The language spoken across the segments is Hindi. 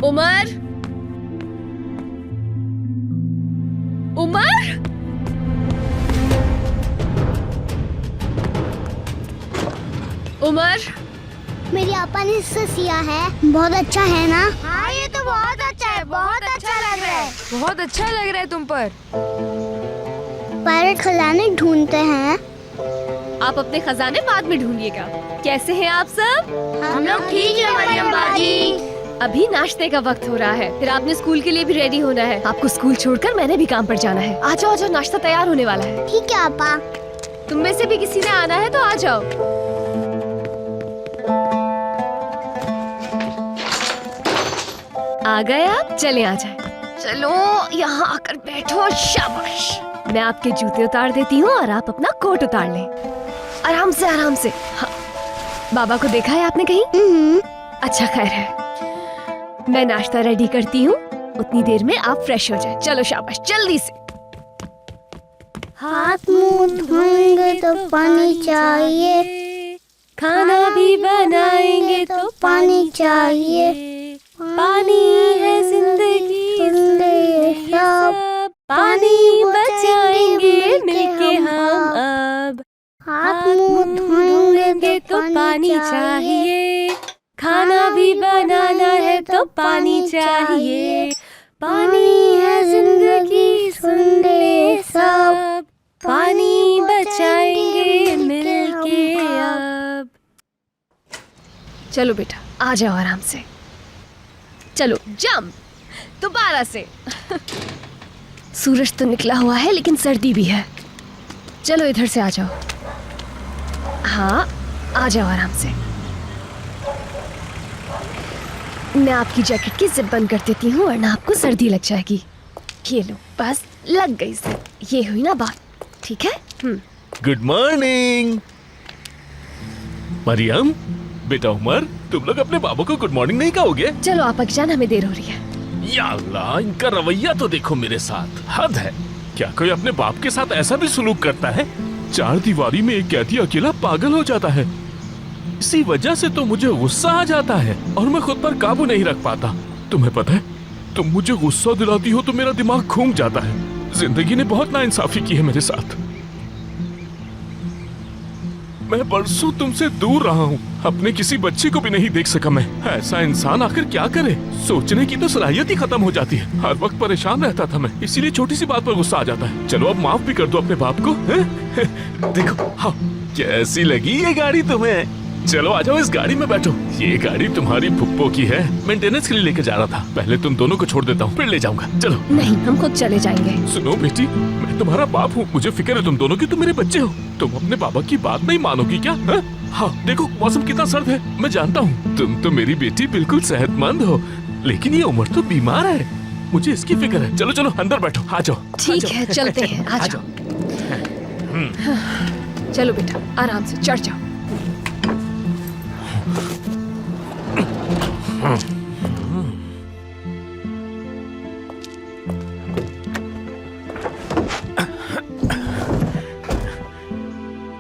उमर, उमर, उमर। मेरी आपा ने इससे सिया है, बहुत अच्छा है ना? हाँ ये तो बहुत अच्छा है, बहुत अच्छा लग रहा है। बहुत अच्छा लग रहा है तुम पर। पैरेट खजाने ढूंढते हैं। आप अपने खजाने बाद में ढूंढिएगा। कैसे हैं आप सब? हम लोग ठीक है मरियम बाजी। अभी नाश्ते का वक्त हो रहा है, फिर आपने स्कूल के लिए भी रेडी होना है। आपको स्कूल छोड़कर मैंने भी काम पर जाना है। आ जाओ, जाओ, नाश्ता तैयार होने वाला है। ठीक है आपा। तुम में से भी किसी ने आना है तो आ जाओ। आ गए आप? चले आ जाए। चलो यहाँ आकर बैठो। शाबाश। मैं आपके जूते उतार देती हूँ और आप अपना कोट उतार लें। आराम से, आराम से। हाँ। बाबा को देखा है आपने कहीं? अच्छा, खैर है। मैं नाश्ता रेडी करती हूँ, उतनी देर में आप फ्रेश हो जाए। चलो शाबाश, जल्दी से। हाथ मुंह धोएंगे तो पानी चाहिए, खाना भी बनाएंगे तो पानी चाहिए। पानी है जिंदगी, सब पानी बचाएंगे मिलके हम अब। हाथ मुंह धोएंगे तो पानी चाहिए, खाना भी बनाना है तो पानी चाहिए। पानी है जिंदगी, सुन ले सब, पानी बचाएंगे मिलके अब। चलो बेटा, आ जाओ आराम से। चलो जंप, दोबारा से। सूरज तो निकला हुआ है लेकिन सर्दी भी है। चलो इधर से आ जाओ। हाँ, आ जाओ आराम से। मैं आपकी जैकेट की जिप बंद कर देती हूँ वरना आपको सर्दी लग जाएगी। ये लो, बस लग गई जिप। ये हुई ना बात, ठीक है? Good morning Mariam. बेटा उमर, तुम लोग अपने बाबू को गुड मॉर्निंग नहीं कहोगे? चलो आप जान, हमें देर हो रही है। या अल्लाह, इनका रवैया तो देखो मेरे साथ, हद है। क्या कोई अपने बाप के साथ ऐसा भी सुलूक करता है? 4 दीवारी में एक कैदी अकेला पागल हो जाता है। इसी वजह से तो मुझे गुस्सा आ जाता है और मैं खुद पर काबू नहीं रख पाता। तुम्हें पता है, तुम मुझे गुस्सा दिलाती हो तो मेरा दिमाग घूम जाता है। जिंदगी ने बहुत नाइंसाफी की है मेरे साथ। मैं बरसों तुमसे दूर रहा हूँ, अपने किसी बच्चे को भी नहीं देख सका मैं। ऐसा इंसान आखिर क्या करे? सोचने की तो सलाहियत ही खत्म हो जाती है। हर वक्त परेशान रहता था मैं, इसीलिए छोटी सी बात पर गुस्सा आ जाता है। चलो अब माफ भी कर दो अपने बाप को। देखो हाँ, कैसी लगी ये गाड़ी तुम्हें? चलो आ जाओ, इस गाड़ी में बैठो। ये गाड़ी तुम्हारी फुप्पो की है, मेंटेनेंस के लिए लेके जा रहा था। पहले तुम दोनों को छोड़ देता हूँ, फिर ले जाऊंगा। चलो। नहीं, हम खुद चले जाएंगे। सुनो बेटी, मैं तुम्हारा बाप हूँ, मुझे फिक्र है तुम दोनों की। तुम मेरे बच्चे हो, तुम अपने बाबा की बात नहीं मानोगी क्या? हाँ देखो, मौसम कितना सर्द है, मैं जानता हूँ। तुम तो मेरी बेटी बिल्कुल सेहतमंद हो, लेकिन ये उमर तो बीमार है, मुझे इसकी फिक्र है। चलो चलो अंदर बैठो, आ जाओ। ठीक है, चलते हैं, आ जाओ। चलो बेटा, आराम से चढ़ जाओ।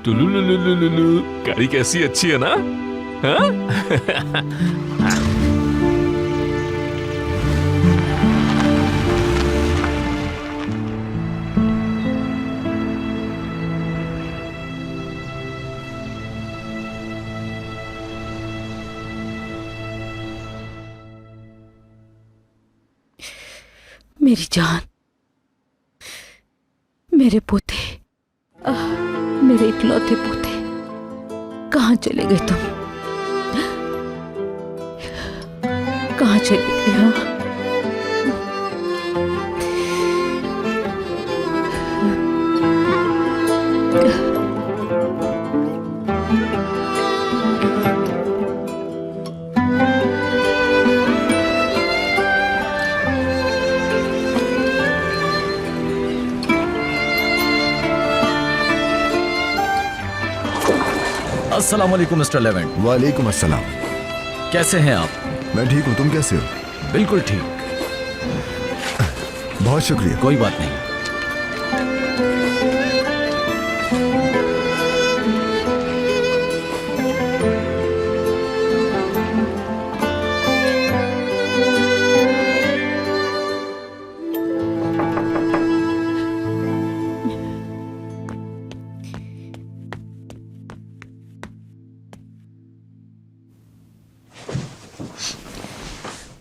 टुलुलुलुलुलु, गाड़ी कैसी अच्छी है ना? हाँ? मेरी जान, मेरे पोते, मेरे इकलौते पोते, कहाँ चले गए तुम? कहाँ चले गए? हाँ? अस्सलाम वालेकुम मिस्टर लेवेंट। वालेकुम अस्सलाम। कैसे हैं आप? मैं ठीक हूँ, तुम कैसे हो? बिल्कुल ठीक। बहुत शुक्रिया। कोई बात नहीं।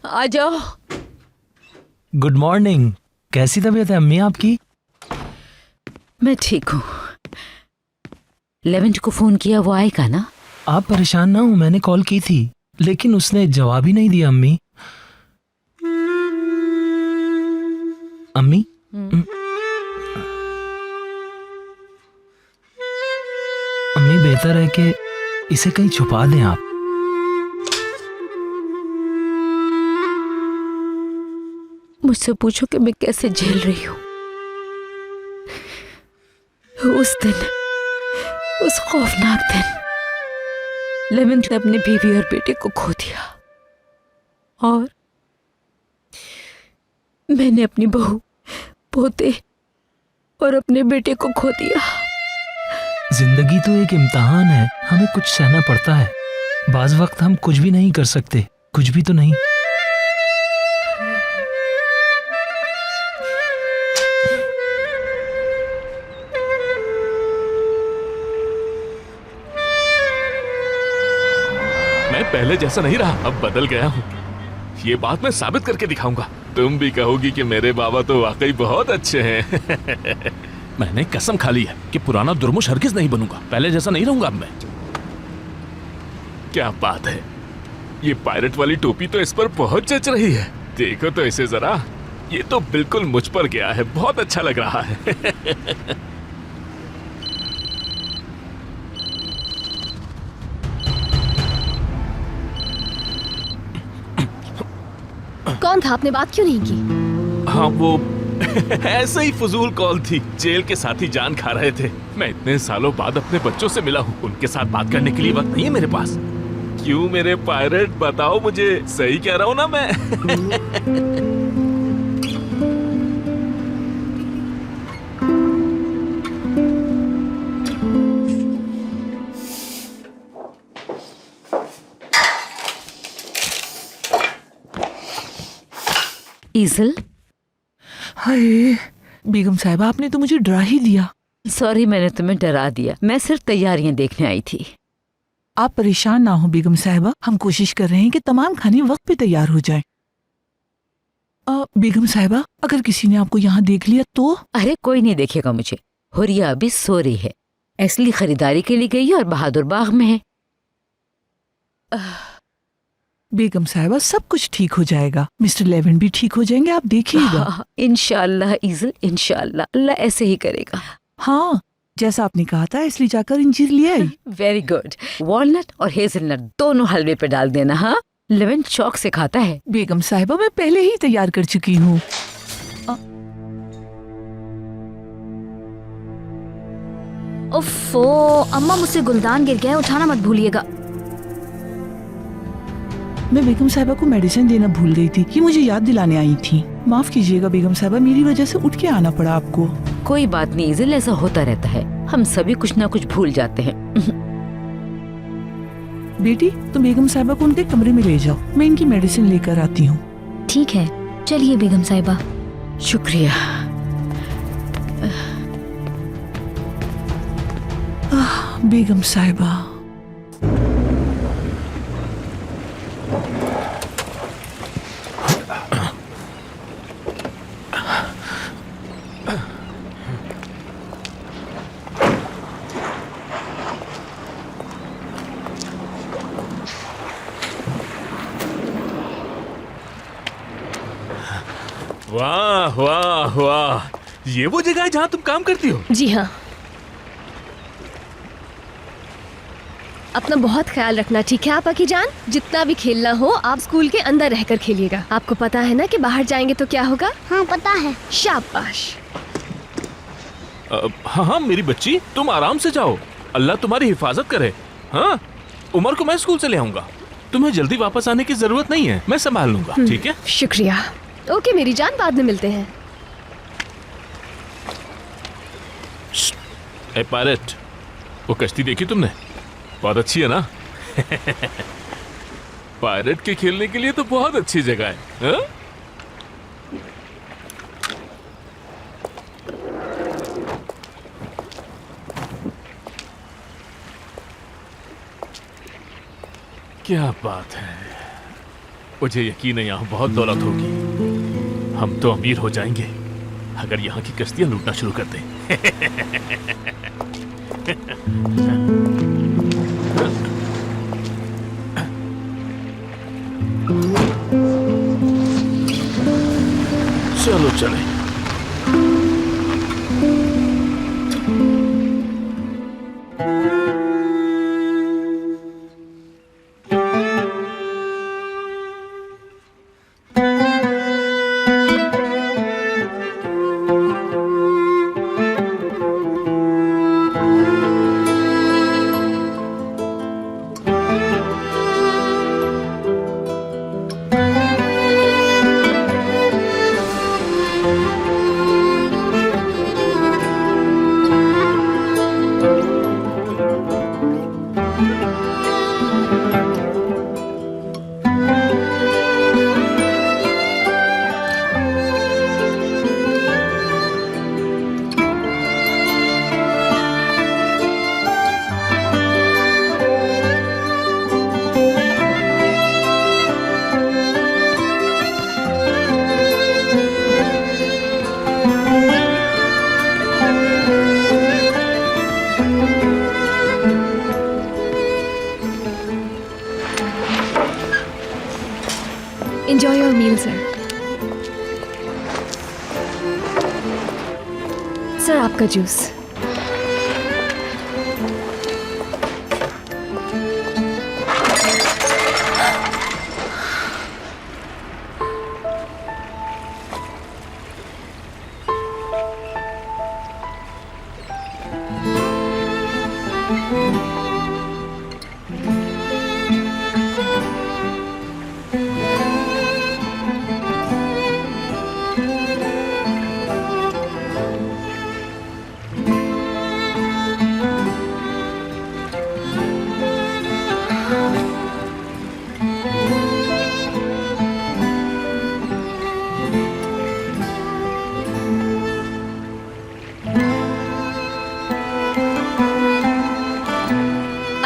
आ जाओ। Good morning. कैसी तबीयत है अम्मी आपकी? मैं ठीक हूँ। लेवेंट को फोन किया, वो आएगा ना? आप परेशान ना हो, मैंने कॉल की थी लेकिन उसने जवाब ही नहीं दिया अम्मी। अम्मी अम्मी बेहतर है कि इसे कहीं छुपा दें आप। मुझसे पूछो कि मैं कैसे झेल रही हूँ। उस दिन, उस खौफनाक दिन लेवेंट ने अपने बीवी और बेटे को खो दिया और मैंने अपनी बहू, पोते और अपने बेटे को खो दिया। जिंदगी तो एक इम्तिहान है, हमें कुछ सहना पड़ता है। बाज वक्त हम कुछ भी नहीं कर सकते, कुछ भी तो नहीं। मैं पहले जैसा नहीं रहा, अब बदल गया हूँ। ये बात मैं साबित करके दिखाऊंगा। तुम भी कहोगी कि मेरे बाबा तो वाकई बहुत अच्छे हैं। मैंने कसम खा ली है कि पुराना दुर्मुश हरगिज नहीं बनूंगा। पहले जैसा नहीं रहूंगा अब मैं। क्या बात है, ये पायलट वाली टोपी तो इस पर बहुत जच रही है। देखो तो इसे जरा, ये तो बिल्कुल मुझ पर गया है। बहुत अच्छा लग रहा है। कौन था? आपने बात क्यों नहीं की? हाँ वो ऐसे ही फजूल कॉल थी। जेल के साथी जान खा रहे थे। मैं इतने सालों बाद अपने बच्चों से मिला हूँ, उनके साथ बात करने के लिए वक्त नहीं है मेरे पास। क्यों मेरे पायलट, बताओ मुझे, सही कह रहा हूँ ना मैं? ईजल, हाय बेगम साहिबा, आपने तो मुझे डरा ही दिया। सॉरी, मैंने तुम्हें डरा दिया। मैं सिर्फ तैयारियां देखने आई थी। आप परेशान ना हो बेगम साहिबा, हम कोशिश कर रहे हैं कि तमाम खाने वक्त पे तैयार हो जाएं। बेगम साहिबा, अगर किसी ने आपको यहाँ देख लिया तो? अरे कोई नहीं देखेगा मुझे। हुरिया अभी सो रही है, इसलिए खरीदारी के लिए गई है और बहादुर बाग में है। बेगम साहिबा, सब कुछ ठीक हो जाएगा। मिस्टर लेवेंट भी ठीक हो जाएंगे, आप देखिएगा। इंशाअल्लाह ईजल, इंशाअल्लाह, अल्लाह ऐसे ही करेगा। हाँ, जैसा आपने कहा था, इसलिए जाकर इंजीर ले आई। Very good. वॉलनट और हेजलनट दोनों हलवे पे डाल देना। हाँ, लेवेंट शौक से खाता है। बेगम साहिबा, मैं पहले ही तैयार कर चुकी हूँ। ओफो, अम्मा मुझसे गुलदान गिर गया है, उठाना मत भूलिएगा। मैं बेगम साहिबा को मेडिसिन देना भूल गई थी, ये मुझे याद दिलाने आई थी। माफ कीजिएगा बेगम साहिबा, मेरी वजह से उठ के आना पड़ा आपको। कोई बात नहीं ईजल, ऐसा होता रहता है। हम सभी कुछ ना कुछ भूल जाते हैं। बेटी, तुम बेगम साहिबा को उनके कमरे में ले जाओ, मैं इनकी मेडिसिन लेकर आती हूँ। ठीक है, चलिए बेगम साहिबा। शुक्रिया। बेगम साहिबा, वाह वाह वाह, ये वो जगह है जहाँ तुम काम करती हो? जी हाँ। अपना बहुत ख्याल रखना, ठीक है आपा की जान? जितना भी खेलना हो आप स्कूल के अंदर रहकर खेलिएगा। आपको पता है ना कि बाहर जाएंगे तो क्या होगा? हाँ पता है। शाबाश। हाँ हाँ मेरी बच्ची, तुम आराम से जाओ, अल्लाह तुम्हारी हिफाजत करे। हाँ, उमर को मैं स्कूल से ले आऊंगा। तुम्हें जल्दी वापस आने की जरूरत नहीं है, मैं संभाल लूंगा। ठीक है? शुक्रिया। ओके मेरी जान, बाद में मिलते हैं। ए पायलट, वो कश्ती देखी तुमने? बहुत अच्छी है ना? पायलट के खेलने के लिए तो बहुत अच्छी जगह है। हा? क्या बात है। मुझे यकीन है यहाँ बहुत दौलत होगी। हम तो अमीर हो जाएंगे अगर यहाँ की कश्तियां लूटना शुरू कर दें। चलो चले। Enjoy your meal, sir. Sir आपका juice.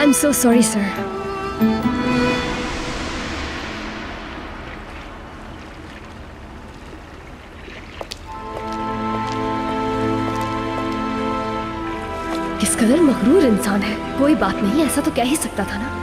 I'm so sorry, sir. किस कदर मगरूर इंसान है। कोई बात नहीं, ऐसा तो कह ही सकता था ना।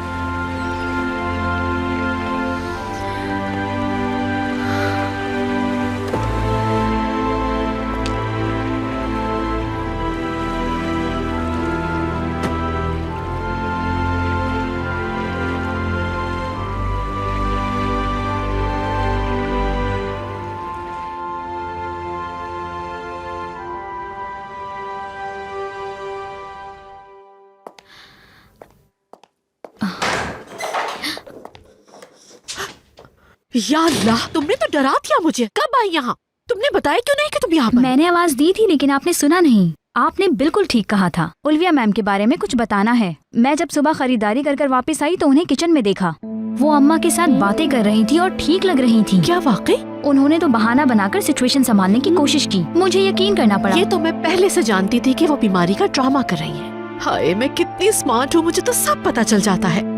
या अल्लाह, तुमने तो डरा दिया मुझे। कब आई यहाँ? तुमने बताया क्यों नहीं कि तुम यहाँ पर? मैंने आवाज दी थी लेकिन आपने सुना नहीं। आपने बिल्कुल ठीक कहा था। उल्विया मैम के बारे में कुछ बताना है। मैं जब सुबह खरीदारी कर वापस आई तो उन्हें किचन में देखा। वो अम्मा के साथ बातें कर रही थी और ठीक लग रही थी। क्या वाकई? उन्होंने तो बहाना बनाकर सिचुएशन संभालने की कोशिश की। मुझे यकीन करना पड़ा। ये तो मैं पहले से जानती थी कि वो बीमारी का ड्रामा कर रही है। हाय, मैं कितनी स्मार्ट हूँ, मुझे तो सब पता चल जाता है।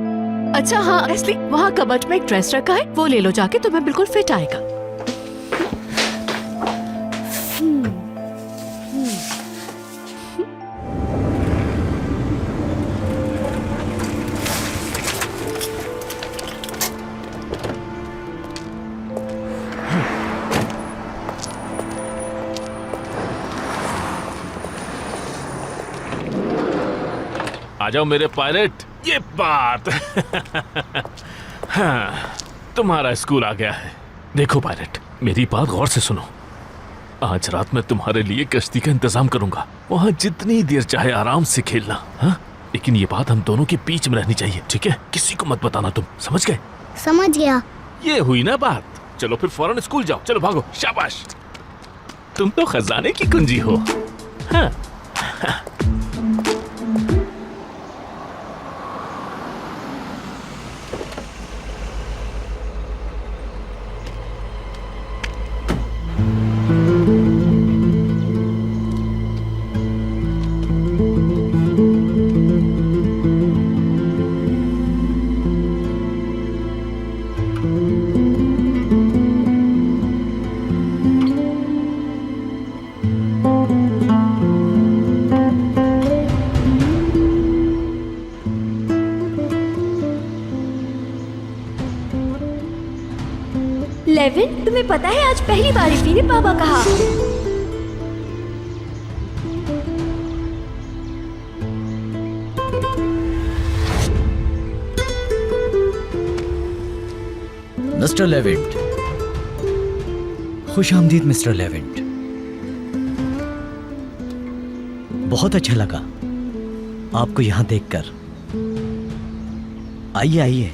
अच्छा हाँ, इसलिए वहाँ कबर्ड में एक ड्रेस रखा है, वो ले लो जाके, तुम्हें बिल्कुल फिट आएगा। आ जाओ मेरे पायलट। ये बात हाँ, तुम्हारा स्कूल आ गया है। देखो पायलट, मेरी बात गौर से सुनो। आज रात मैं तुम्हारे लिए कश्ती का इंतजाम करूंगा। वहाँ जितनी देर चाहे आराम से खेलना। हाँ, लेकिन ये बात हम दोनों के बीच में रहनी चाहिए, ठीक है? किसी को मत बताना। तुम समझ गए? समझ गया। ये हुई ना बात। चलो फिर फौरन स्कूल जाओ। चलो भागो। शाबाश, तुम तो खजाने की कुंजी हो। हाँ। लेविन, तुम्हें पता है आज पहली बार इफ़ी ने पापा कहा। मिस्टर लेविंट, खुश आमदीद मिस्टर लेविंट। बहुत अच्छा लगा आपको यहां देखकर। आइए आइए।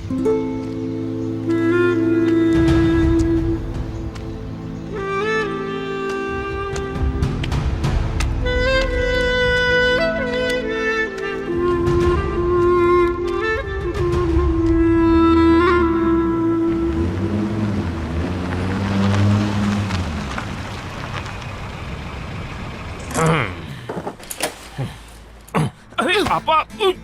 अरे आपा,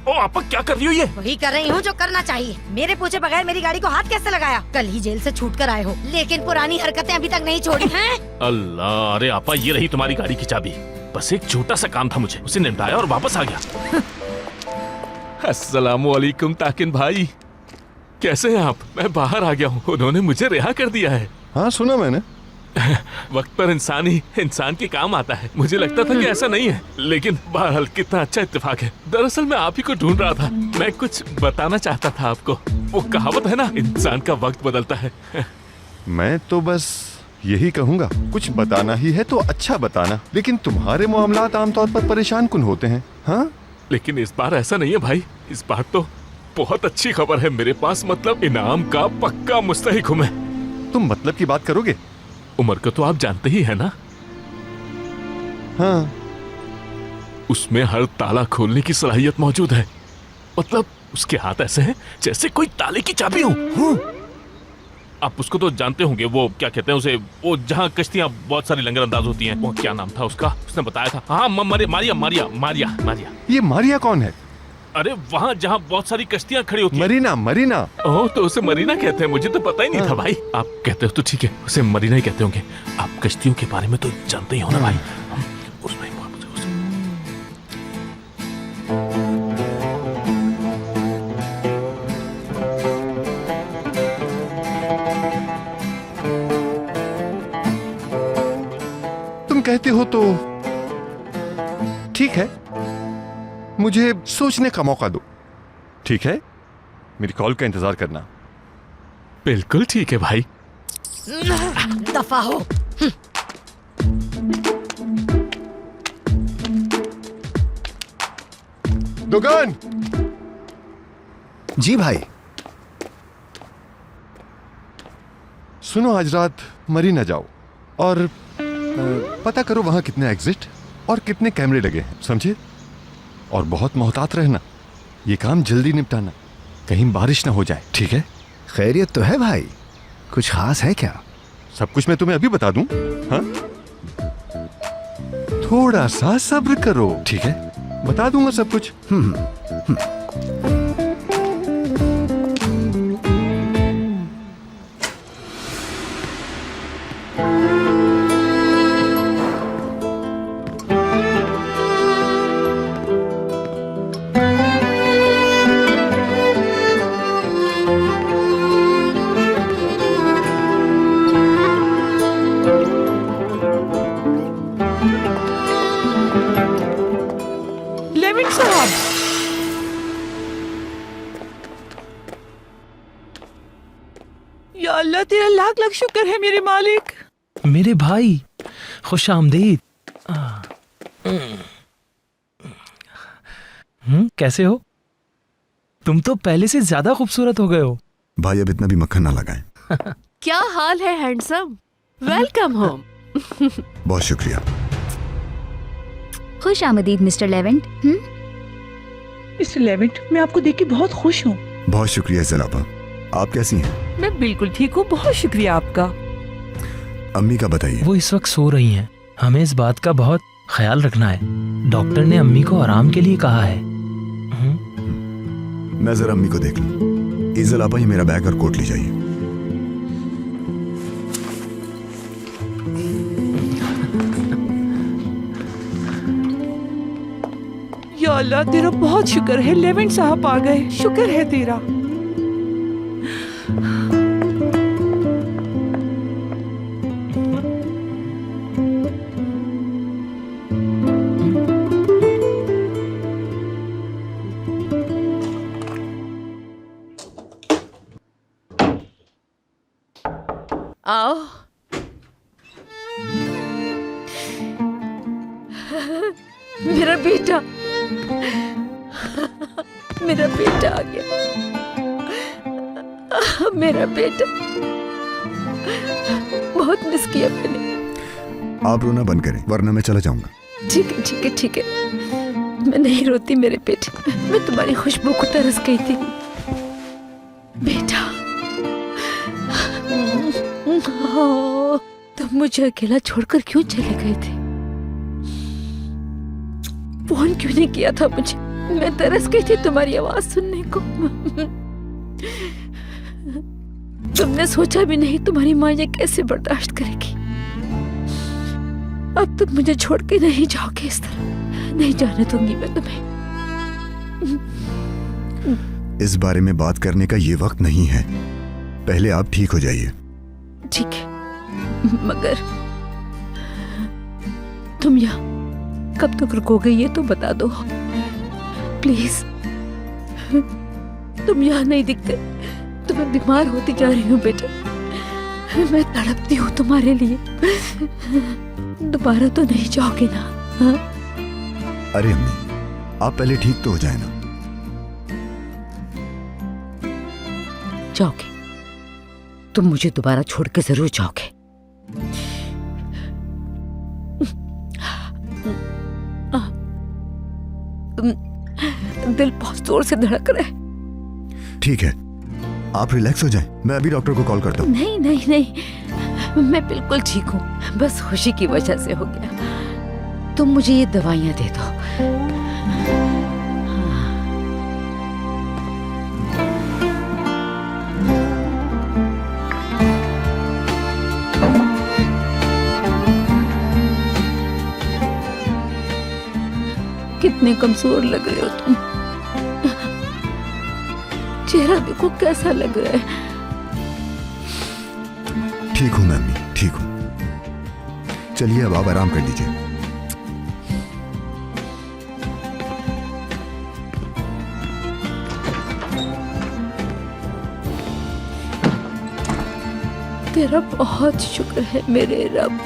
ओ आपा क्या कर रही हो ये? वही कर रही हूँ जो करना चाहिए। मेरे पूछे बगैर मेरी गाड़ी को हाथ कैसे लगाया? कल ही जेल से छूट कर आए हो, लेकिन पुरानी हरकतें अभी तक नहीं छोड़ी हैं। अल्लाह, अरे आपा ये रही तुम्हारी गाड़ी की चाबी। बस एक छोटा सा काम था मुझे, उसे निपटाया और वापस आ गया। अस्सलामुअलैकुम ताकिन भाई, कैसे हैं आप? मैं बाहर आ गया हूँ, उन्होंने मुझे रिहा कर दिया है। हाँ सुना मैंने। वक्त पर इंसान ही इंसान के काम आता है। मुझे लगता था कि ऐसा नहीं है, लेकिन बहरहाल कितना अच्छा इत्तेफाक है। दरअसल मैं आप ही को ढूंढ रहा था। मैं कुछ बताना चाहता था आपको। वो कहावत है ना, इंसान का वक्त बदलता है। मैं तो बस यही कहूँगा, कुछ बताना ही है तो अच्छा बताना, लेकिन तुम्हारे मामलात आमतौर पर परेशान कुन होते हैं। हाँ, लेकिन इस बार ऐसा नहीं है भाई। इस बार तो बहुत अच्छी खबर है मेरे पास, मतलब इनाम का पक्का मुस्तहिक हूँ मैं। तुम मतलब की बात करोगे? उमर को तो आप जानते ही है ना? हाँ। उसमें हर ताला खोलने की सलाहियत मौजूद है। मतलब उसके हाथ ऐसे हैं जैसे कोई ताले की चाबी हो। आप उसको तो जानते होंगे, वो क्या कहते हैं उसे, वो जहाँ कश्तियाँ बहुत सारी लंगर अंदाज होती हैं, वो क्या नाम था उसका? उसने बताया था। हाँ, मारिया मारिया मारिया मारिया। ये मारिया कौन है? अरे वहाँ जहाँ बहुत सारी कश्तियाँ खड़ी होती हैं। मरीना, मरीना। ओह, तो उसे मरीना कहते हैं। मुझे तो पता ही नहीं था भाई। आप कहते हो तो ठीक है, उसे मरीना ही कहते होंगे। आप कश्तियों के बारे में तो जानते ही हो ना भाई। उसमें तुम कहते हो तो ठीक है, मुझे सोचने का मौका दो। ठीक है, मेरी कॉल का इंतजार करना। बिल्कुल ठीक है भाई। दफा हो। दोगन। जी भाई। सुनो, आज रात मरीना जाओ और पता करो वहां कितने एग्जिट और कितने कैमरे लगे हैं, समझे? और बहुत मोहतात रहना, ये काम जल्दी निपटाना, कहीं बारिश ना हो जाए। ठीक है? खैरियत तो है भाई, कुछ खास है क्या? सब कुछ मैं तुम्हें अभी बता दूं। हाँ, थोड़ा सा सब्र करो। ठीक है, बता दूंगा सब कुछ। लेविन साहब, या अल्लाह, तेरा लाख लाख शुक्र है मेरे मालिक। मेरे भाई, खुश आमदीद। कैसे हो? तुम तो पहले से ज्यादा खूबसूरत हो गए हो। भाई अब इतना भी मक्खन ना लगाएं। क्या हाल है हैंडसम? Welcome home. बहुत शुक्रिया। खुश आमदीद मिस्टर लेवेंट। मिस्टर लेविंट, मैं आपको देख के बहुत खुश हूँ। बहुत शुक्रिया जनाबा। आप कैसी हैं? मैं बिल्कुल ठीक हूँ, बहुत शुक्रिया आपका। अम्मी का बताइए। वो इस वक्त सो रही हैं। हमें इस बात का बहुत ख्याल रखना है। डॉक्टर ने अम्मी को आराम के लिए कहा है। मैं जरा अम्मी को देख लूं। इजल आपा, ही मेरा बैग और कोट ले जाइए। या अल्लाह, तेरा बहुत शुक्र है, लेविंट साहब आ गए। शुक्र है तेरा। आओ। मेरा बेटा, मेरा बेटा आ गया, मेरा बेटा। बहुत मिस किया मैंने। आप रोना बंद करें वरना मैं चला जाऊंगा। ठीक है ठीक है ठीक है, मैं नहीं रोती मेरे बेटे, मैं तुम्हारी खुशबू को तरस गई थी बेटा। तुम मुझे अकेला छोड़कर क्यों चले गए थे? फोन क्यों नहीं किया था मुझे? मैं तरस गई थी तुम्हारी आवाज सुनने को। तुमने सोचा भी नहीं तुम्हारी माँ ये कैसे बर्दाश्त करेगी। अब तुम मुझे छोड़ के नहीं जाओगे इस तरह, नहीं जाने दूंगी मैं तुम्हें। इस बारे में बात करने का ये वक्त नहीं है, पहले आप ठीक हो जाइए। ठीक है, मगर तुम यहाँ कब तक रुकोगे ये तो बता दो प्लीज। तुम यहाँ नहीं दिखते तो मैं बीमार होती जा रही हूँ बेटा, मैं तड़पती हूँ तुम्हारे लिए। दोबारा तो नहीं जाओगे ना? हाँ? अरे अम्मी, आप पहले ठीक तो हो जाए ना। जाओगे, तुम मुझे दोबारा छोड़ के जरूर जाओगे। दिल बहुत जोर से धड़क रहा है। ठीक है, आप रिलैक्स हो जाएं, मैं अभी डॉक्टर को कॉल करता हूँ। नहीं नहीं नहीं, मैं बिल्कुल ठीक हूँ, बस खुशी की वजह से हो गया। तुम मुझे ये दवाइयाँ दे दो। कितने कमजोर लग रहे हो तुम, चेहरा देखो कैसा लग रहा है। ठीक हूँ मैं अम्मी, ठीक हूँ। चलिए अब आप आराम कर लीजिए। तेरा बहुत शुक्र है मेरे रब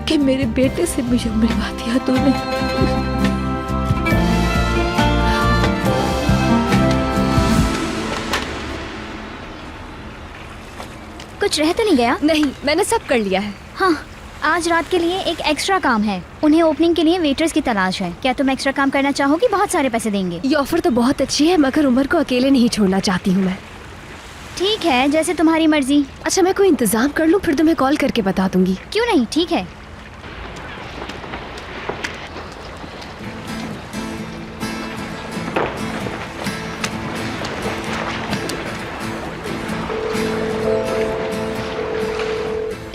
कि मेरे बेटे से मुझे मिलवा दिया तूने। कुछ रह तो नहीं गया? नहीं, मैंने सब कर लिया है। हाँ, आज रात के लिए एक एक्स्ट्रा काम है। उन्हें ओपनिंग के लिए वेटर्स की तलाश है। क्या तुम एक्स्ट्रा काम करना चाहोगी? बहुत सारे पैसे देंगे। ये ऑफर तो बहुत अच्छी है, मगर उमर को अकेले नहीं छोड़ना चाहती हूँ मैं। ठीक है, जैसे तुम्हारी मर्जी। अच्छा, मैं कोई इंतजाम कर लूँ, फिर तुम्हें कॉल करके बता दूंगी। क्यों नहीं, ठीक है।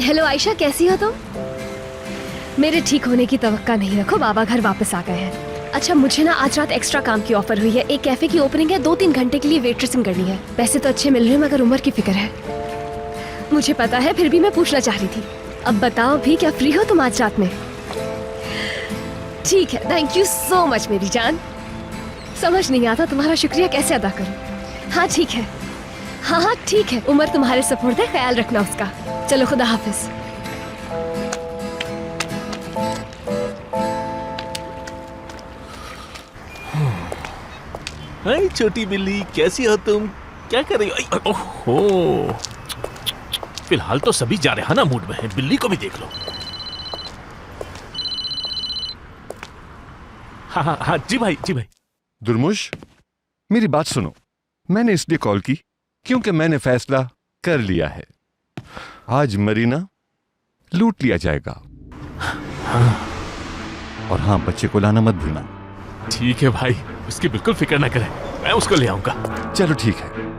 हेलो आयशा, कैसी हो तुम? मेरे ठीक होने की तवक्का नहीं रखो, बाबा घर वापस आ गए हैं। अच्छा, मुझे ना आज रात एक्स्ट्रा काम की ऑफर हुई है। एक कैफे की ओपनिंग है, 2-3 घंटे के लिए वेट्रेसिंग करनी है। पैसे तो अच्छे मिल रहे हैं, मगर उम्र की फिक्र है। मुझे पता है, फिर भी मैं पूछना चाह रही थी। अब बताओ भी, क्या फ्री हो तुम आज रात में? ठीक है, थैंक यू सो मच मेरी जान। समझ नहीं आता तुम्हारा शुक्रिया कैसे अदा करूं। हाँ ठीक है, हाँ ठीक है। उमर तुम्हारे सपोर्ट है, ख्याल रखना उसका। चलो, खुदा हाफिज। हाय छोटी बिल्ली, कैसी हो तुम? क्या कर रही हो? ओहो, फिलहाल तो सभी जा रहे हैं ना मूड में है, बिल्ली को भी देख लो। हाँ हाँ हाँ, जी भाई, जी भाई। दुर्मुश, मेरी बात सुनो। मैंने इसलिए कॉल की क्योंकि मैंने फैसला कर लिया है। आज मरीना लूट लिया जाएगा। हाँ। और हाँ, बच्चे को लाना मत भूलना। ठीक है भाई, उसकी बिल्कुल फिक्र ना करें, मैं उसको ले आऊंगा। चलो ठीक है।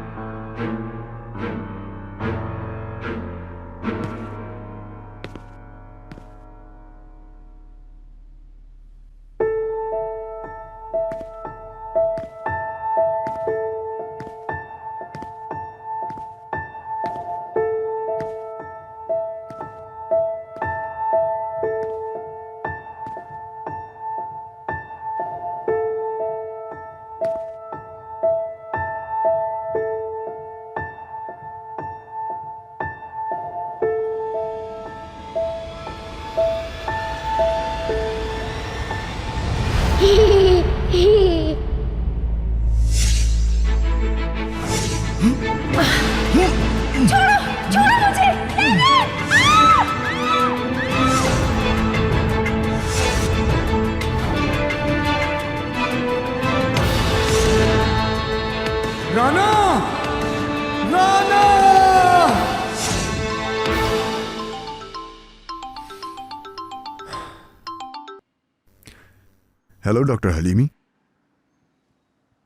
हेलो डॉक्टर हलीमी,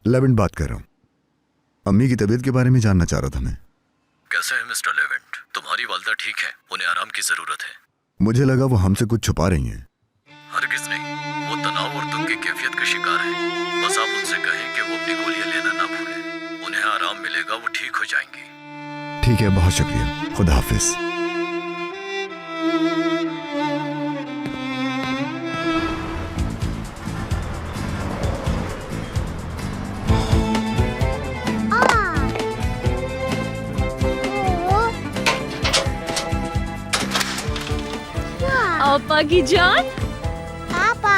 लेवेंट बात कर रहा हूँ। अम्मी की तबीयत के बारे में जानना चाह रहा था मैं। कैसे है मिस्टर लेवेंट? तुम्हारी वालदा ठीक है, उन्हें आराम की जरूरत है। मुझे लगा वो हमसे कुछ छुपा रही हैं। हरगिज नहीं, वो तनाव और दुख की कैफियत का शिकार है। बस आप उनसे कहें कि वो अपनी गोलियां लेना ना भूलें। उन्हें आराम मिलेगा, वो ठीक हो जाएंगी। ठीक है, बहुत शुक्रिया। खुदा हाफिज। पापा की जान, पापा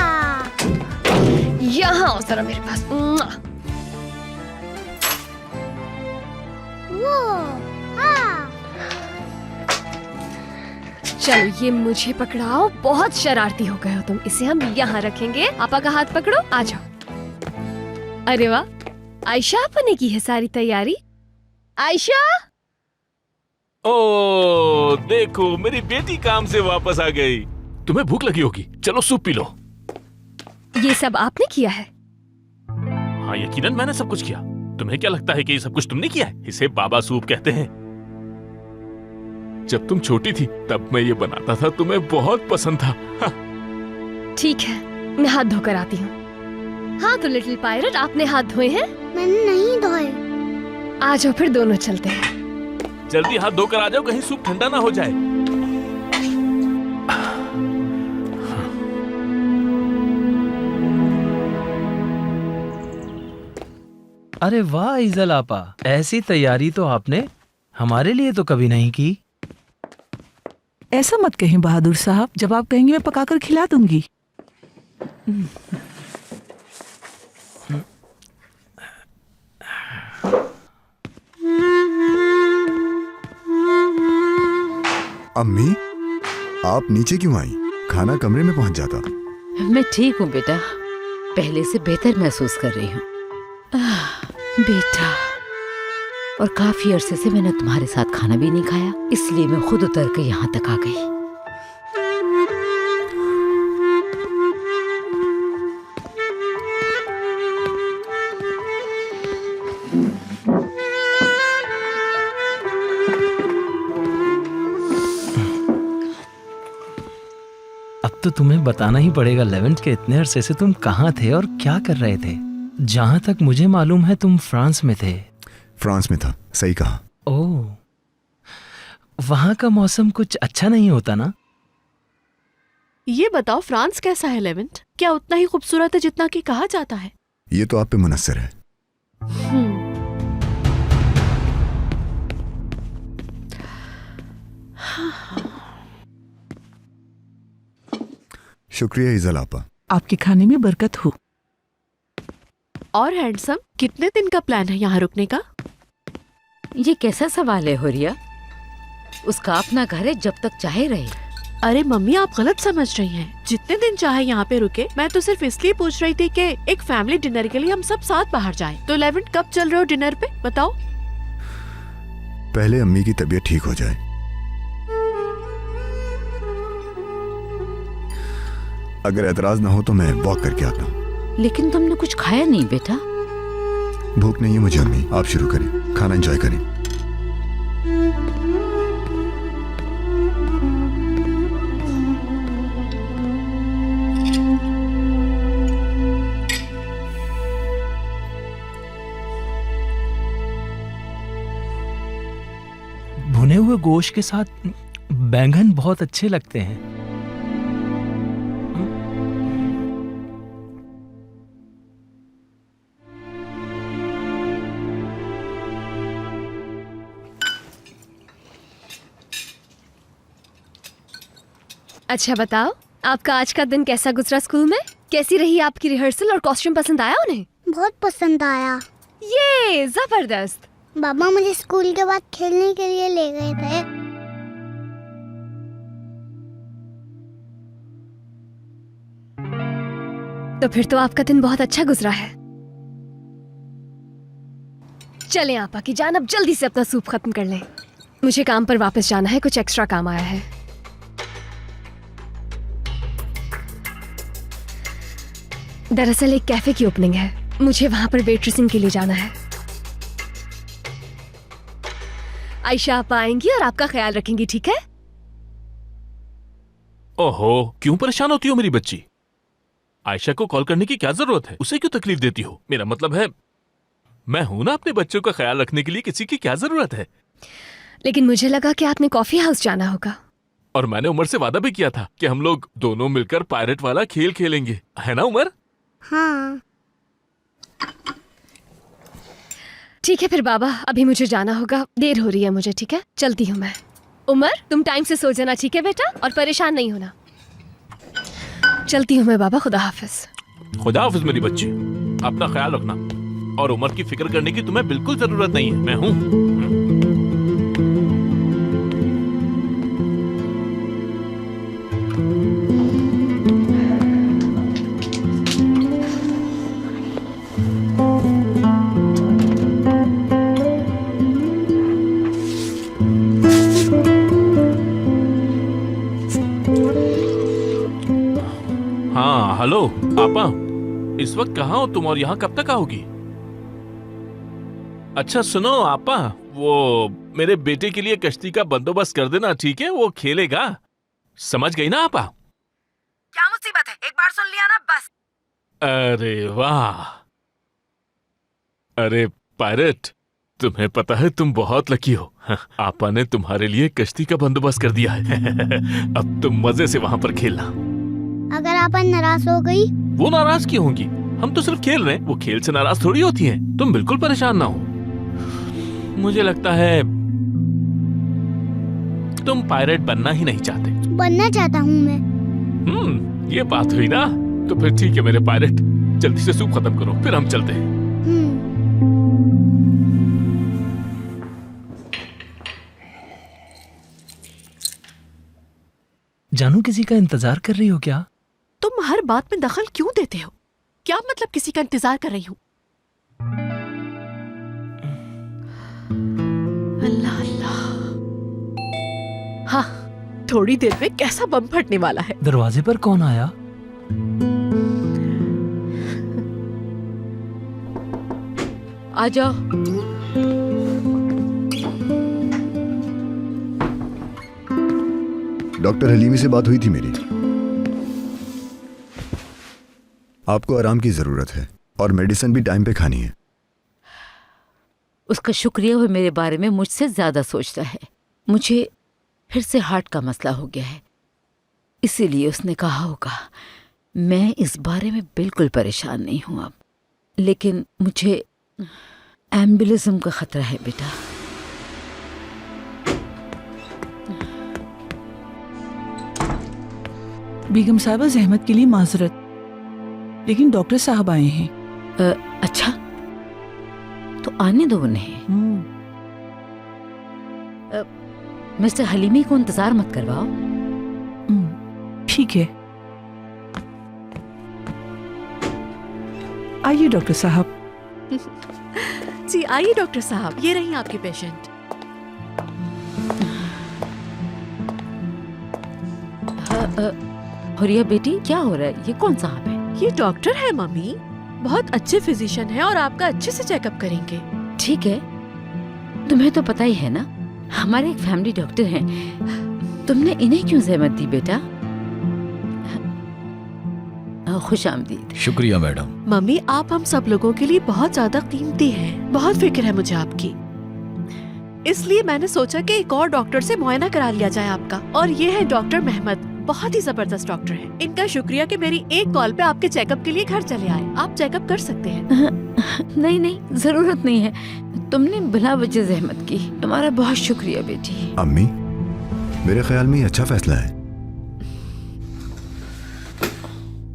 यहाँ आओ जरा मेरे पास। वो हाँ। चलो ये मुझे पकड़ाओ, बहुत शरारती हो गए हो तुम। इसे हम यहाँ रखेंगे। पापा का हाथ पकड़ो, आ जाओ। अरे वाह, आयशा आपा ने की है सारी तैयारी। आयशा, ओ देखो मेरी बेटी काम से वापस आ गई। तुम्हें भूख लगी होगी, चलो सूप पी लो। ये सब आपने किया है? हाँ यकीनन मैंने सब कुछ किया। तुम्हें क्या लगता है कि ये सब कुछ तुमने किया है? इसे बाबा सूप कहते हैं। जब तुम छोटी थी तब मैं ये बनाता था, तुम्हें बहुत पसंद था। हाँ। ठीक है, मैं हाथ धोकर आती हूँ। हाँ तो लिटिल पायरेट, आपने हाथ धोए हैं? मैंने नहीं धोए। आ जाओ फिर दोनों चलते हैं। जल्दी हाथ धोकर आ जाओ, कहीं सूप ठंडा ना हो जाए। अरे वाह इजल आपा, ऐसी तैयारी तो आपने हमारे लिए तो कभी नहीं की। ऐसा मत कहें बहादुर साहब, जब आप कहेंगे मैं पकाकर खिला दूंगी। अम्मी, आप नीचे क्यों आई? खाना कमरे में पहुंच जाता। मैं ठीक हूँ बेटा, पहले से बेहतर महसूस कर रही हूँ। बेटा, और काफी अरसे से मैंने तुम्हारे साथ खाना भी नहीं खाया, इसलिए मैं खुद उतर के यहाँ तक आ गई। अब तो तुम्हें बताना ही पड़ेगा लेवेंट के इतने अरसे से तुम कहाँ थे और क्या कर रहे थे। जहाँ तक मुझे मालूम है तुम फ्रांस में थे। फ्रांस में था, सही कहा। ओह, वहाँ का मौसम कुछ अच्छा नहीं होता ना? ये बताओ फ्रांस कैसा है लेवेंट? क्या उतना ही खूबसूरत है जितना कि कहा जाता है? ये तो आप पे मुनस्सर है। शुक्रिया इजल आपा। आपके खाने में बरकत हो। और हैंडसम, कितने दिन का प्लान है यहाँ रुकने का? ये कैसा सवाल है हुरिया? उसका अपना घर है, जब तक चाहे रहे। अरे मम्मी, आप गलत समझ रही हैं। जितने दिन चाहे यहाँ पे रुके। मैं तो सिर्फ इसलिए पूछ रही थी कि एक फैमिली डिनर के लिए हम सब साथ बाहर जाएं। तो लेवेंट, कब चल रहे हो डिनर पे, बताओ? पहले अम्मी की तबीयत ठीक हो जाए। अगर एतराज ना हो तो मैं वॉक करके आता हूँ। लेकिन तुमने कुछ खाया नहीं बेटा। भूख नहीं है मुझे अम्मी, आप शुरू करें, खाना एंजॉय करें। भुने हुए गोश्त के साथ बैंगन बहुत अच्छे लगते हैं। अच्छा बताओ, आपका आज का दिन कैसा गुजरा स्कूल में? कैसी रही आपकी रिहर्सल और कॉस्ट्यूम पसंद आया उन्हें? बहुत पसंद आया। ये जबरदस्त। बाबा मुझे स्कूल के बाद खेलने के लिए ले गए थे। तो फिर तो आपका दिन बहुत अच्छा गुजरा है। चलें आपा की जान, अब जल्दी से अपना सूप खत्म कर लें। मुझे काम पर वापस जाना है, कुछ एक्स्ट्रा काम आया है। दरअसल एक कैफे की ओपनिंग है, मुझे वहां पर वेट्रेसिंग के लिए जाना है। आयशा आप आएंगी और आपका ख्याल रखेंगी, ठीक है? ओहो, क्यों परेशान होती हो मेरी बच्ची? आयशा को कॉल करने की क्या जरूरत है? उसे क्यों तकलीफ देती हो? मेरा मतलब है मैं हूं ना अपने बच्चों का ख्याल रखने के लिए, किसी की क्या जरूरत है? लेकिन मुझे लगा कि आपने कॉफी हाउस जाना होगा। और मैंने उमर से वादा भी किया था कि हम लोग दोनों मिलकर पायरेट वाला खेल खेलेंगे, है ना उमर? हाँ। ठीक है फिर बाबा, अभी मुझे जाना होगा, देर हो रही है मुझे, ठीक है? चलती हूँ मैं। उमर तुम टाइम से सो जाना, ठीक है बेटा? और परेशान नहीं होना। चलती हूँ मैं बाबा, खुदा हाफिज। खुदा हाफिज मेरी बच्ची, अपना ख्याल रखना। और उमर की फिक्र करने की तुम्हें बिल्कुल जरूरत नहीं है, मैं हूँ। हाँ हेलो आपा, इस वक्त कहाँ हो तुम और यहाँ कब तक आओगी? अच्छा सुनो आपा, वो मेरे बेटे के लिए कश्ती का बंदोबस्त कर देना, ठीक है? वो खेलेगा, समझ गई ना आपा? क्या मुसीबत है, एक बार सुन लिया ना बस। अरे वाह, अरे पायरेट, तुम्हें पता है तुम बहुत लकी हो। आपा ने तुम्हारे लिए कश्ती का बंदोबस्त कर दिया है। अब तुम मजे से वहाँ पर खेलना। अगर आपन नाराज हो गई? वो नाराज क्यों होंगी? हम तो सिर्फ खेल रहे हैं, वो खेल से नाराज थोड़ी होती हैं। तुम बिल्कुल परेशान ना हो। मुझे लगता है तुम पायरेट बनना ही नहीं चाहते। बनना चाहता हूँ मैं। ये बात हुई ना? तो फिर ठीक है मेरे पायरेट, जल्दी से सूप खत्म करो, फिर हम चलते हैं। जानू किसी का इंतजार कर रही हो क्या? तुम हर बात में दखल क्यों देते हो? क्या मतलब किसी का इंतजार कर रही हूँ? अल्लाह अल्लाह। हाँ, थोड़ी देर में कैसा बम फटने वाला है। दरवाजे पर कौन आया? आ जाओ। डॉक्टर हलीमी से बात हुई थी मेरी। आपको आराम की जरूरत है और मेडिसिन भी टाइम पे खानी है। उसका शुक्रिया वो मेरे बारे में मुझसे ज्यादा सोचता है। मुझे फिर से हार्ट का मसला हो गया है, इसीलिए उसने कहा होगा। मैं इस बारे में बिल्कुल परेशान नहीं हूं अब, लेकिन मुझे एम्बुलिज्म का खतरा है बेटा। बेगम साहबा, जहमत के लिए माजरत, लेकिन डॉक्टर साहब आए हैं। अच्छा, तो आने दो उन्हें। मिस्टर हलीमी को इंतजार मत करवाओ। ठीक है, आइए डॉक्टर साहब। जी आइए डॉक्टर साहब, ये रही आपकी पेशेंट। हुरिया बेटी, क्या हो रहा है? ये कौन साहब है? ये डॉक्टर है मम्मी, बहुत अच्छे फिजिशियन है और आपका अच्छे से चेकअप करेंगे। ठीक है, तुम्हें तो पता ही है ना, हमारे एक फैमिली डॉक्टर हैं। तुमने इन्हें क्यों जहमत दी बेटा? खुश आमदीद। शुक्रिया मैडम। मम्मी, आप हम सब लोगों के लिए बहुत ज्यादा कीमती हैं। बहुत फिक्र है मुझे आपकी, इसलिए मैंने सोचा कि एक और डॉक्टर से मुआयना करा लिया जाए आपका। और ये है डॉक्टर मेहमद, बहुत ही जबरदस्त डॉक्टर हैं। इनका शुक्रिया कि मेरी एक कॉल पे आपके चेकअप के लिए घर चले आए। आप चेकअप कर सकते हैं। नहीं नहीं, जरूरत नहीं है, तुमने बिला वजह जहमत की। तुम्हारा बहुत शुक्रिया बेटी। अम्मी, मेरे ख्याल में ये अच्छा फैसला है।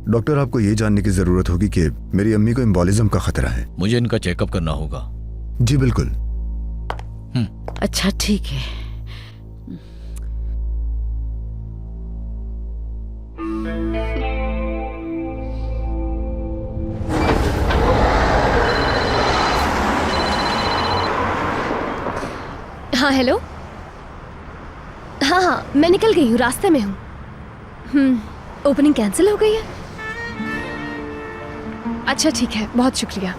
डॉक्टर, आपको ये जानने की जरूरत होगी कि मेरी अम्मी को एम्बोलिज्म का खतरा है। मुझे इनका चेकअप करना होगा। जी बिल्कुल। अच्छा ठीक है। हाँ हेलो। हाँ, मैं निकल गई हूँ, रास्ते में हूँ। ओपनिंग कैंसिल हो गई है। अच्छा ठीक है, बहुत शुक्रिया।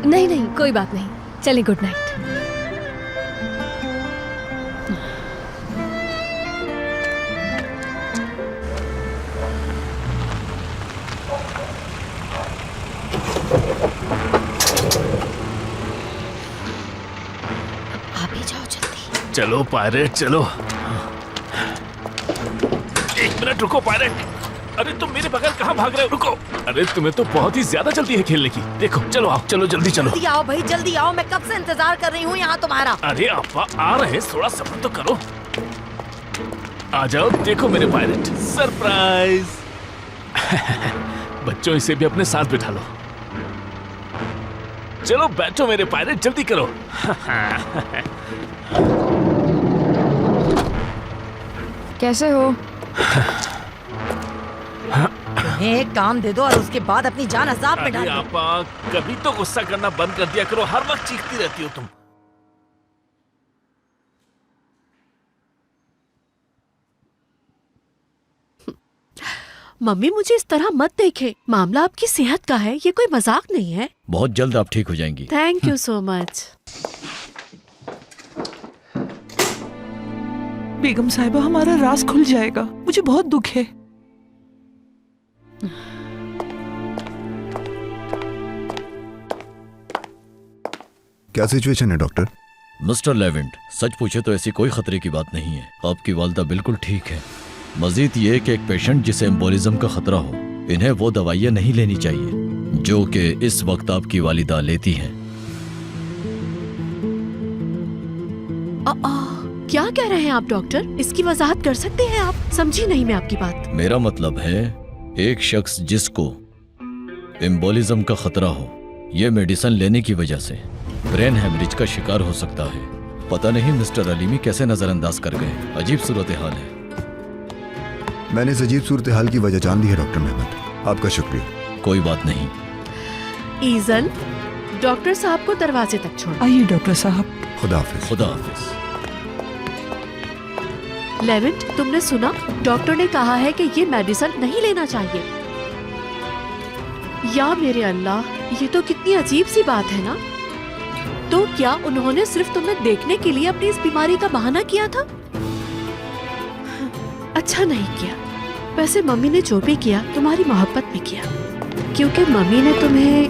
नहीं नहीं, कोई बात नहीं, चलिए गुड नाइट। आप ही जाओ जल्दी। चलो पायरेट चलो। एक मिनट रुको पायरेट। अरे तुम मेरे बगैर कहाँ भाग रहे हो? रुको। अरे तुम्हें तो बहुत ही ज्यादा जल्दी है खेलने की। देखो चलो आओ, चलो जल्दी चलो। जल्दी आओ भाई, जल्दी आओ, मैं कब से इंतजार कर रही हूँ यहाँ तुम्हारा। अरे आपा आ रहे हैं, थोड़ा सब्र तो करो। आ जाओ, देखो मेरे पायरेट, सरप्राइज। बच्चों इसे भी अपने साथ बिठा लो। चलो बैठो मेरे पायरेट, जल्दी करो। कैसे हो? एक काम दे दो और उसके बाद अपनी जान अजाब में डाल अरे दो। आपा, कभी तो गुस्सा करना बंद कर दिया करो, हर वक्त चीखती रहती हो तुम। मम्मी मुझे इस तरह मत देखे, मामला आपकी सेहत का है, ये कोई मजाक नहीं है। बहुत जल्द आप ठीक हो जाएंगी। Thank you so much. बेगम साहिबा, हमारा राज खुल जाएगा, मुझे बहुत दुख है। क्या सिचुएशन है डॉक्टर? मिस्टर लेवेंट, सच पूछे तो ऐसी कोई खतरे की बात नहीं है। आपकी वालिदा बिल्कुल ठीक है। मजीद ये कि एक पेशेंट जिसे एम्बोलिज्म का खतरा हो, इन्हें वो दवाइयाँ नहीं लेनी चाहिए जो कि इस वक्त आपकी वालिदा लेती हैं। क्या कह रहे हैं आप डॉक्टर? इसकी वजाहत कर सकते हैं आप? समझी नहीं मैं आपकी बात। मेरा मतलब है एक शख्स जिसको एम्बोलिज्म का खतरा हो, ये मेडिसिन लेने की वजह से ब्रेन हेमरेज का शिकार हो सकता है। पता नहीं मिस्टर अलीमी कैसे नजरअंदाज कर गए। अजीब सूरत हाल है। मैंने इस अजीब सूरत हाल की वजह जान ली है डॉक्टर मेहमद, आपका शुक्रिया। कोई बात नहीं। ईजल, डॉक्टर साहब को दरवाजे तक छोड़। आइए डॉक्टर साहब। खुदा हाफिज। खुदा हाफिज। लेवेंट, तुमने सुना? डॉक्टर ने कहा है कि ये मेडिसिन नहीं लेना चाहिए। या मेरे अल्लाह, ये तो कितनी अजीब सी बात है ना। तो क्या उन्होंने सिर्फ तुम्हें देखने के लिए अपनी इस बीमारी का बहाना किया था? अच्छा नहीं किया। वैसे मम्मी ने जो भी किया तुम्हारी मोहब्बत में किया, क्योंकि मम्मी ने तुम्हें